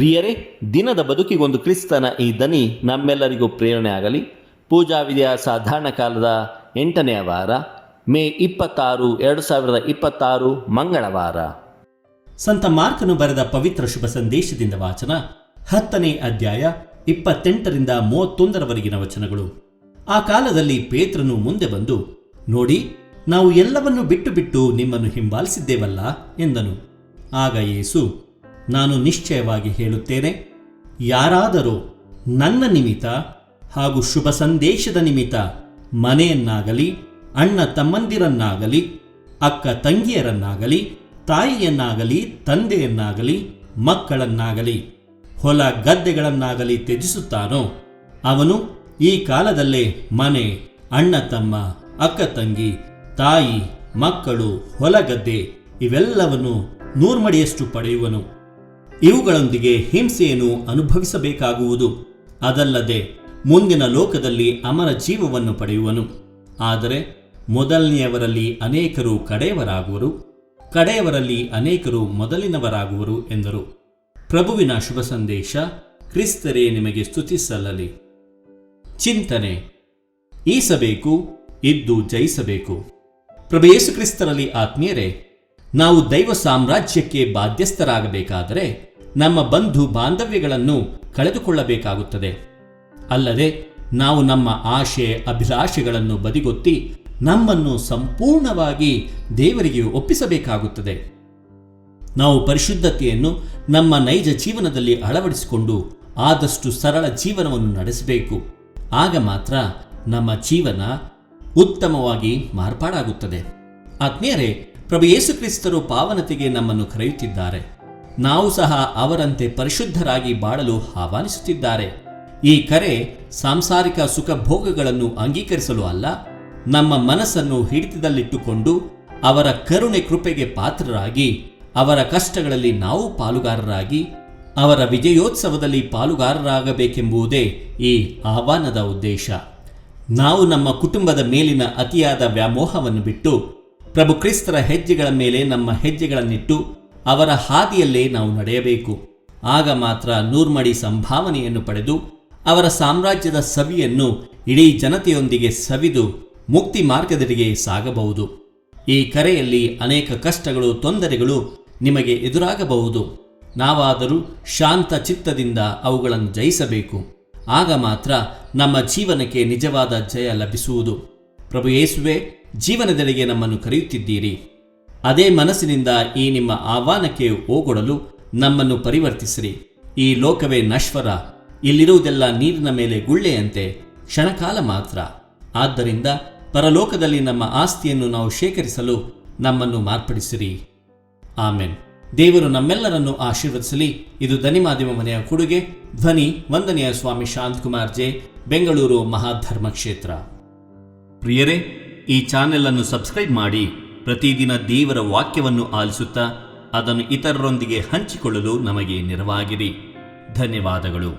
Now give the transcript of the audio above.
ಪ್ರಿಯರೇ, ದಿನದ ಬದುಕಿಗೊಂದು ಕ್ರಿಸ್ತನ ಈ ದನಿ ನಮ್ಮೆಲ್ಲರಿಗೂ ಪ್ರೇರಣೆ ಆಗಲಿ. ಪೂಜಾ ವಿಧಿಯ ಸಾಧಾರಣ ಕಾಲದ 8ನೇ ವಾರ, ಮೇ 26, 2026 ಮಂಗಳವಾರ. ಸಂತ ಮಾರ್ಕನು ಬರೆದ ಪವಿತ್ರ ಶುಭ ಸಂದೇಶದಿಂದ ವಾಚನ, 10ನೇ ಅಧ್ಯಾಯ 28ರಿಂದ 31ರವರೆಗಿನ ವಚನಗಳು. ಆ ಕಾಲದಲ್ಲಿ ಪೇತ್ರನು ಮುಂದೆ ಬಂದು, ನೋಡಿ, ನಾವು ಎಲ್ಲವನ್ನು ಬಿಟ್ಟು ನಿಮ್ಮನ್ನು ಹಿಂಬಾಲಿಸಿದ್ದೇವಲ್ಲ ಎಂದನು. ಆಗ ಯೇಸು, ನಾನು ನಿಶ್ಚಯವಾಗಿ ಹೇಳುತ್ತೇನೆ, ಯಾರಾದರೂ ನನ್ನ ನಿಮಿತ್ತ ಹಾಗೂ ಶುಭ ಸಂದೇಶದ ನಿಮಿತ್ತ ಮನೆಯನ್ನಾಗಲಿ, ಅಣ್ಣ ತಮ್ಮಂದಿರನ್ನಾಗಲಿ, ಅಕ್ಕ ತಂಗಿಯರನ್ನಾಗಲಿ, ತಾಯಿಯನ್ನಾಗಲಿ, ತಂದೆಯನ್ನಾಗಲಿ, ಮಕ್ಕಳನ್ನಾಗಲಿ, ಹೊಲ ಗದ್ದೆಗಳನ್ನಾಗಲಿ ತ್ಯಜಿಸುತ್ತಾನೋ, ಅವನು ಈ ಕಾಲದಲ್ಲೇ ಮನೆ, ಅಣ್ಣ ತಮ್ಮ, ಅಕ್ಕ ತಂಗಿ, ತಾಯಿ, ಮಕ್ಕಳು, ಹೊಲಗದ್ದೆ ಇವೆಲ್ಲವನ್ನು 100 ಮಡಿಯಷ್ಟು ಪಡೆಯುವನು. ಇವುಗಳೊಂದಿಗೆ ಹಿಂಸೆಯನ್ನು ಅನುಭವಿಸಬೇಕಾಗುವುದು. ಅದಲ್ಲದೆ ಮುಂದಿನ ಲೋಕದಲ್ಲಿ ಅಮರ ಜೀವವನ್ನು ಪಡೆಯುವನು. ಆದರೆ ಮೊದಲನೆಯವರಲ್ಲಿ ಅನೇಕರು ಕಡೆಯವರಾಗುವರು, ಕಡೆಯವರಲ್ಲಿ ಅನೇಕರು ಮೊದಲಿನವರಾಗುವರು ಎಂದರು. ಪ್ರಭುವಿನ ಶುಭ ಸಂದೇಶ. ಕ್ರಿಸ್ತರೇ ನಿಮಗೆ ಸ್ತುತಿ ಸಲ್ಲಲಿ. ಚಿಂತನೆ: ಈಸಬೇಕು, ಇದ್ದು ಜಯಿಸಬೇಕು. ಪ್ರಭು ಯೇಸು ಕ್ರಿಸ್ತರಲ್ಲಿ ಆತ್ಮೀಯರೇ, ನಾವು ದೈವ ಸಾಮ್ರಾಜ್ಯಕ್ಕೆ ಬಾಧ್ಯಸ್ಥರಾಗಬೇಕಾದರೆ ನಮ್ಮ ಬಂಧು ಬಾಂಧವ್ಯಗಳನ್ನು ಕಳೆದುಕೊಳ್ಳಬೇಕಾಗುತ್ತದೆ. ಅಲ್ಲದೆ ನಾವು ನಮ್ಮ ಆಶೆ ಅಭಿಲಾಷೆಗಳನ್ನು ಬದಿಗೊತ್ತಿ ನಮ್ಮನ್ನು ಸಂಪೂರ್ಣವಾಗಿ ದೇವರಿಗೆ ಒಪ್ಪಿಸಬೇಕಾಗುತ್ತದೆ. ನಾವು ಪರಿಶುದ್ಧತೆಯನ್ನು ನಮ್ಮ ನೈಜ ಜೀವನದಲ್ಲಿ ಅಳವಡಿಸಿಕೊಂಡು ಆದಷ್ಟು ಸರಳ ಜೀವನವನ್ನು ನಡೆಸಬೇಕು. ಆಗ ಮಾತ್ರ ನಮ್ಮ ಜೀವನ ಉತ್ತಮವಾಗಿ ಮಾರ್ಪಾಡಾಗುತ್ತದೆ. ಆತ್ಮೀಯರೇ, ಪ್ರಭು ಯೇಸು ಕ್ರಿಸ್ತರು ಪಾವನತೆಗೆ ನಮ್ಮನ್ನು ಕರೆಯುತ್ತಿದ್ದಾರೆ. ನಾವು ಸಹ ಅವರಂತೆ ಪರಿಶುದ್ಧರಾಗಿ ಬಾಳಲು ಆಹ್ವಾನಿಸುತ್ತಿದ್ದಾರೆ. ಈ ಕರೆ ಸಾಂಸಾರಿಕ ಸುಖ ಭೋಗಗಳನ್ನು ಅಂಗೀಕರಿಸಲು ಅಲ್ಲ, ನಮ್ಮ ಮನಸ್ಸನ್ನು ಹಿಡಿತದಲ್ಲಿಟ್ಟುಕೊಂಡು ಅವರ ಕರುಣೆ ಕೃಪೆಗೆ ಪಾತ್ರರಾಗಿ, ಅವರ ಕಷ್ಟಗಳಲ್ಲಿ ನಾವು ಪಾಲುಗಾರರಾಗಿ, ಅವರ ವಿಜಯೋತ್ಸವದಲ್ಲಿ ಪಾಲುಗಾರರಾಗಬೇಕೆಂಬುದೇ ಈ ಆಹ್ವಾನದ ಉದ್ದೇಶ. ನಾವು ನಮ್ಮ ಕುಟುಂಬದ ಮೇಲಿನ ಅತಿಯಾದ ವ್ಯಾಮೋಹವನ್ನು ಬಿಟ್ಟು ಪ್ರಭು ಕ್ರಿಸ್ತರ ಹೆಜ್ಜೆಗಳ ಮೇಲೆ ನಮ್ಮ ಹೆಜ್ಜೆಗಳನ್ನಿಟ್ಟು ಅವರ ಹಾದಿಯಲ್ಲೇ ನಾವು ನಡೆಯಬೇಕು. ಆಗ ಮಾತ್ರ 100 ಮಡಿ ಸಂಭಾವನೆಯನ್ನು ಪಡೆದು ಅವರ ಸಾಮ್ರಾಜ್ಯದ ಸವಿಯನ್ನು ಇಡೀ ಜನತೆಯೊಂದಿಗೆ ಸವಿದು ಮುಕ್ತಿ ಮಾರ್ಗದೆಡೆಗೆ ಸಾಗಬಹುದು. ಈ ಕರೆಯಲ್ಲಿ ಅನೇಕ ಕಷ್ಟಗಳು, ತೊಂದರೆಗಳು ನಿಮಗೆ ಎದುರಾಗಬಹುದು. ನಾವಾದರೂ ಶಾಂತ ಚಿತ್ತದಿಂದ ಅವುಗಳನ್ನು ಜಯಿಸಬೇಕು. ಆಗ ಮಾತ್ರ ನಮ್ಮ ಜೀವನಕ್ಕೆ ನಿಜವಾದ ಜಯ ಲಭಿಸುವುದು. ಪ್ರಭು ಯೇಸುವೆ, ಜೀವನದೆಡೆಗೆ ನಮ್ಮನ್ನು ಕರೆಯುತ್ತಿದ್ದೀರಿ. ಅದೇ ಮನಸ್ಸಿನಿಂದ ಈ ನಿಮ್ಮ ಆಹ್ವಾನಕ್ಕೆ ಓಗೊಡಲು ನಮ್ಮನ್ನು ಪರಿವರ್ತಿಸಿರಿ. ಈ ಲೋಕವೇ ನಶ್ವರ, ಇಲ್ಲಿರುವುದೆಲ್ಲ ನೀರಿನ ಮೇಲೆ ಗುಳ್ಳೆಯಂತೆ ಕ್ಷಣಕಾಲ ಮಾತ್ರ. ಆದ್ದರಿಂದ ಪರಲೋಕದಲ್ಲಿ ನಮ್ಮ ಆಸ್ತಿಯನ್ನು ನಾವು ಶೇಖರಿಸಲು ನಮ್ಮನ್ನು ಮಾರ್ಪಡಿಸಿರಿ. ಆಮೆನ್. ದೇವರು ನಮ್ಮೆಲ್ಲರನ್ನು ಆಶೀರ್ವದಿಸಲಿ. ಇದು ಧನಿಮಾಧ್ಯಮ ಮನೆಯ ಕೊಡುಗೆ. ಧ್ವನಿ ವಂದನೆಯ ಸ್ವಾಮಿ ಶಾಂತಕುಮಾರ್ ಜೆ, ಬೆಂಗಳೂರು ಮಹಾಧರ್ಮ ಕ್ಷೇತ್ರ. ಪ್ರಿಯರೇ, ಈ ಚಾನೆಲ್ ಅನ್ನು ಸಬ್ಸ್ಕ್ರೈಬ್ ಮಾಡಿ ಪ್ರತಿದಿನ ದೇವರ ವಾಕ್ಯವನ್ನು ಆಲಿಸುತ್ತಾ ಅದನ್ನು ಇತರರೊಂದಿಗೆ ಹಂಚಿಕೊಳ್ಳಲು ನಮಗೆ ನೆರವಾಗಿರಿ. ಧನ್ಯವಾದಗಳು.